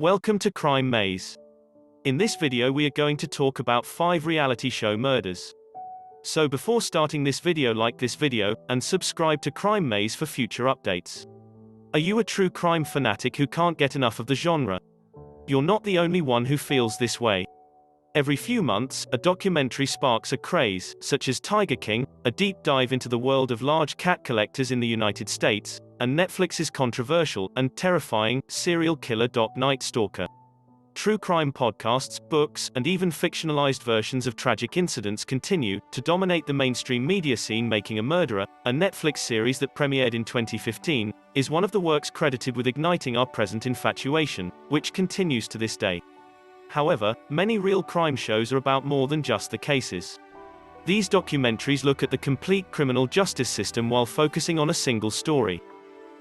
Welcome to Crime Maze. In this video we are going to talk about 5 reality show murders. So before starting this video, like this video, and subscribe to Crime Maze for future updates. Are you a true crime fanatic who can't get enough of the genre? You're not the only one who feels this way. Every few months, a documentary sparks a craze, such as Tiger King, a deep dive into the world of large cat collectors in the United States, and Netflix's controversial and terrifying serial killer doc Night Stalker. True crime podcasts, books, and even fictionalized versions of tragic incidents continue to dominate the mainstream media scene. Making a Murderer, a Netflix series that premiered in 2015, is one of the works credited with igniting our present infatuation, which continues to this day. However, many real crime shows are about more than just the cases. These documentaries look at the complete criminal justice system while focusing on a single story.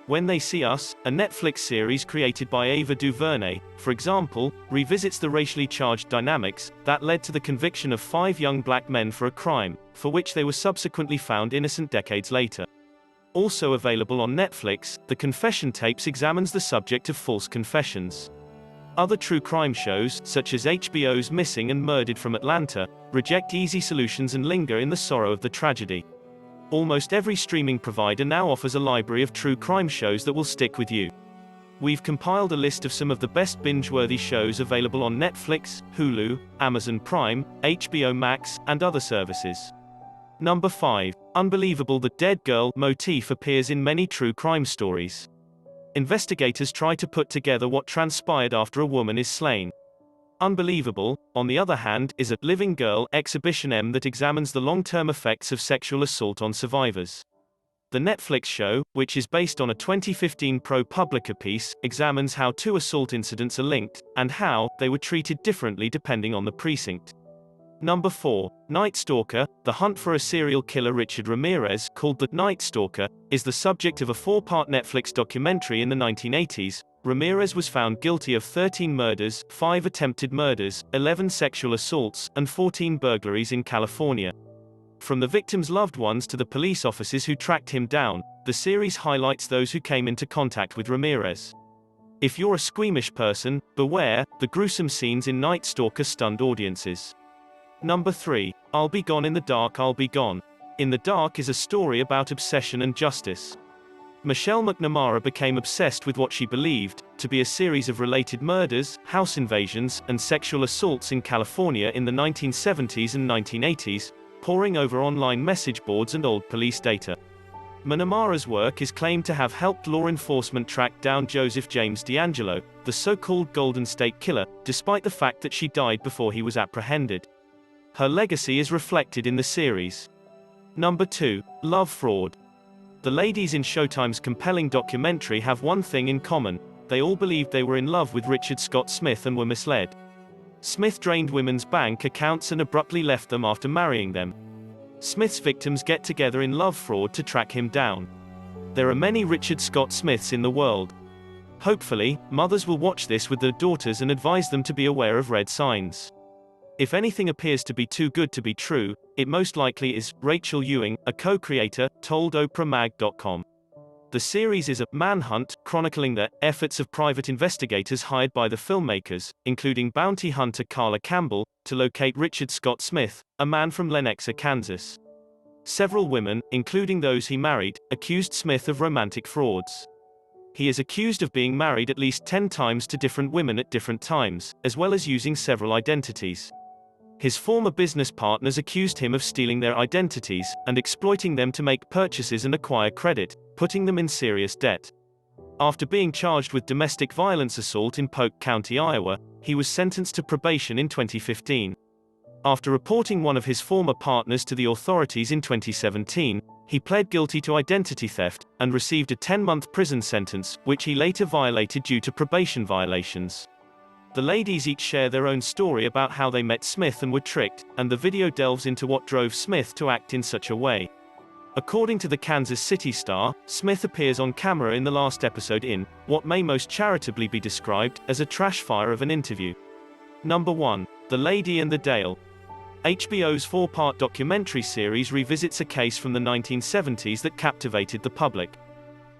When They See Us, a Netflix series created by Ava DuVernay, for example, revisits the racially charged dynamics that led to the conviction of 5 young black men for a crime, for which they were subsequently found innocent decades later. Also available on Netflix, The Confession Tapes examines the subject of false confessions. Other true crime shows, such as HBO's Missing and Murdered from Atlanta, reject easy solutions and linger in the sorrow of the tragedy. Almost every streaming provider now offers a library of true crime shows that will stick with you. We've compiled a list of some of the best binge-worthy shows available on Netflix, Hulu, Amazon Prime, HBO Max, and other services. Number 5. Unbelievable. The dead girl motif appears in many true crime stories. Investigators try to put together what transpired after a woman is slain. Unbelievable, on the other hand, is a living girl exhibition that examines the long-term effects of sexual assault on survivors. The Netflix show, which is based on a 2015 ProPublica piece, examines how 2 assault incidents are linked, and how they were treated differently depending on the precinct. Number 4. Night Stalker, the hunt for a serial killer. Richard Ramirez, called The Night Stalker, is the subject of a 4-part Netflix documentary in the 1980s. Ramirez was found guilty of 13 murders, 5 attempted murders, 11 sexual assaults, and 14 burglaries in California. From the victims' loved ones to the police officers who tracked him down, the series highlights those who came into contact with Ramirez. If you're a squeamish person, beware, the gruesome scenes in Night Stalker stunned audiences. Number 3. I'll Be Gone. In the Dark. I'll Be Gone. In the Dark is a story about obsession and justice. Michelle McNamara became obsessed with what she believed to be a series of related murders, house invasions, and sexual assaults in California in the 1970s and 1980s, poring over online message boards and old police data. McNamara's work is claimed to have helped law enforcement track down Joseph James DeAngelo, the so-called Golden State Killer, despite the fact that she died before he was apprehended. Her legacy is reflected in the series. Number 2. Love Fraud. The ladies in Showtime's compelling documentary have one thing in common: they all believed they were in love with Richard Scott Smith and were misled. Smith drained women's bank accounts and abruptly left them after marrying them. Smith's victims get together in love fraud to track him down. There are many Richard Scott Smiths in the world. Hopefully, mothers will watch this with their daughters and advise them to be aware of red signs. If anything appears to be too good to be true, it most likely is, Rachel Ewing, a co-creator, told OprahMag.com. The series is a manhunt chronicling the efforts of private investigators hired by the filmmakers, including bounty hunter Carla Campbell, to locate Richard Scott Smith, a man from Lenexa, Kansas. Several women, including those he married, accused Smith of romantic frauds. He is accused of being married at least 10 times to different women at different times, as well as using several identities. His former business partners accused him of stealing their identities and exploiting them to make purchases and acquire credit, putting them in serious debt. After being charged with domestic violence assault in Polk County, Iowa, he was sentenced to probation in 2015. After reporting one of his former partners to the authorities in 2017, he pled guilty to identity theft and received a 10-month prison sentence, which he later violated due to probation violations. The ladies each share their own story about how they met Smith and were tricked, and the video delves into what drove Smith to act in such a way. According to the Kansas City Star, Smith appears on camera in the last episode in what may most charitably be described as a trash fire of an interview. Number 1. The Lady and the Dale. HBO's 4-part documentary series revisits a case from the 1970s that captivated the public.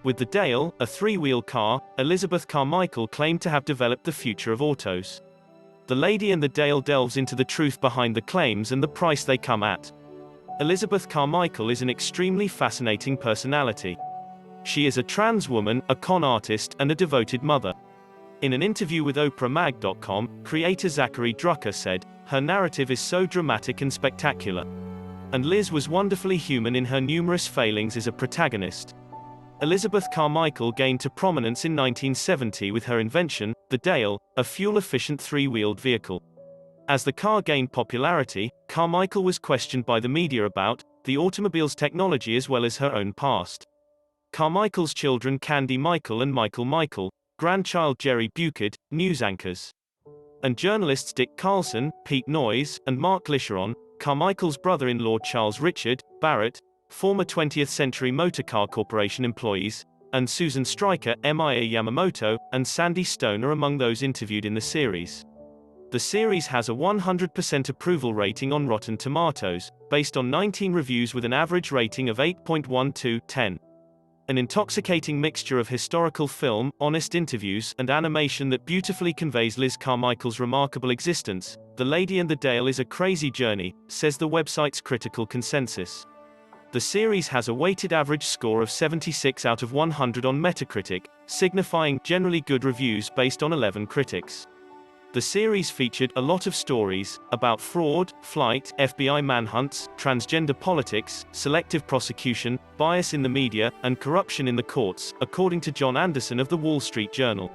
With the Dale, a three-wheel car, Elizabeth Carmichael claimed to have developed the future of autos. The Lady and the Dale delves into the truth behind the claims and the price they come at. Elizabeth Carmichael is an extremely fascinating personality. She is a trans woman, a con artist, and a devoted mother. In an interview with OprahMag.com, creator Zachary Drucker said, "Her narrative is so dramatic and spectacular. And Liz was wonderfully human in her numerous failings as a protagonist." Elizabeth Carmichael gained to prominence in 1970 with her invention, the Dale, a fuel-efficient three-wheeled vehicle. As the car gained popularity, Carmichael was questioned by the media about the automobile's technology as well as her own past. Carmichael's children Candy Michael and Michael Michael, grandchild Jerry Buchard, news anchors, and journalists Dick Carlson, Pete Noyes, and Mark Licheron, Carmichael's brother-in-law Charles Richard Barrett, former 20th Century Motor Car Corporation employees, and Susan Stryker, Mia Yamamoto, and Sandy Stone are among those interviewed in the series. The series has a 100% approval rating on Rotten Tomatoes, based on 19 reviews with an average rating of 8.12/10. An intoxicating mixture of historical film, honest interviews, and animation that beautifully conveys Liz Carmichael's remarkable existence. The Lady and the Dale is a crazy journey, says the website's critical consensus. The series has a weighted average score of 76 out of 100 on Metacritic, signifying generally good reviews based on 11 critics. The series featured a lot of stories about fraud, flight, FBI manhunts, transgender politics, selective prosecution, bias in the media, and corruption in the courts, according to John Anderson of the Wall Street Journal.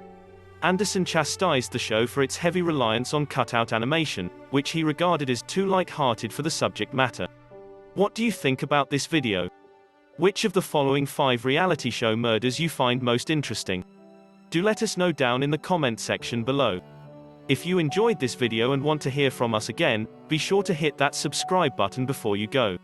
Anderson chastised the show for its heavy reliance on cutout animation, which he regarded as too light-hearted for the subject matter. What do you think about this video? Which of the following 5 reality show murders you find most interesting? Do let us know down in the comment section below. If you enjoyed this video and want to hear from us again, be sure to hit that subscribe button before you go.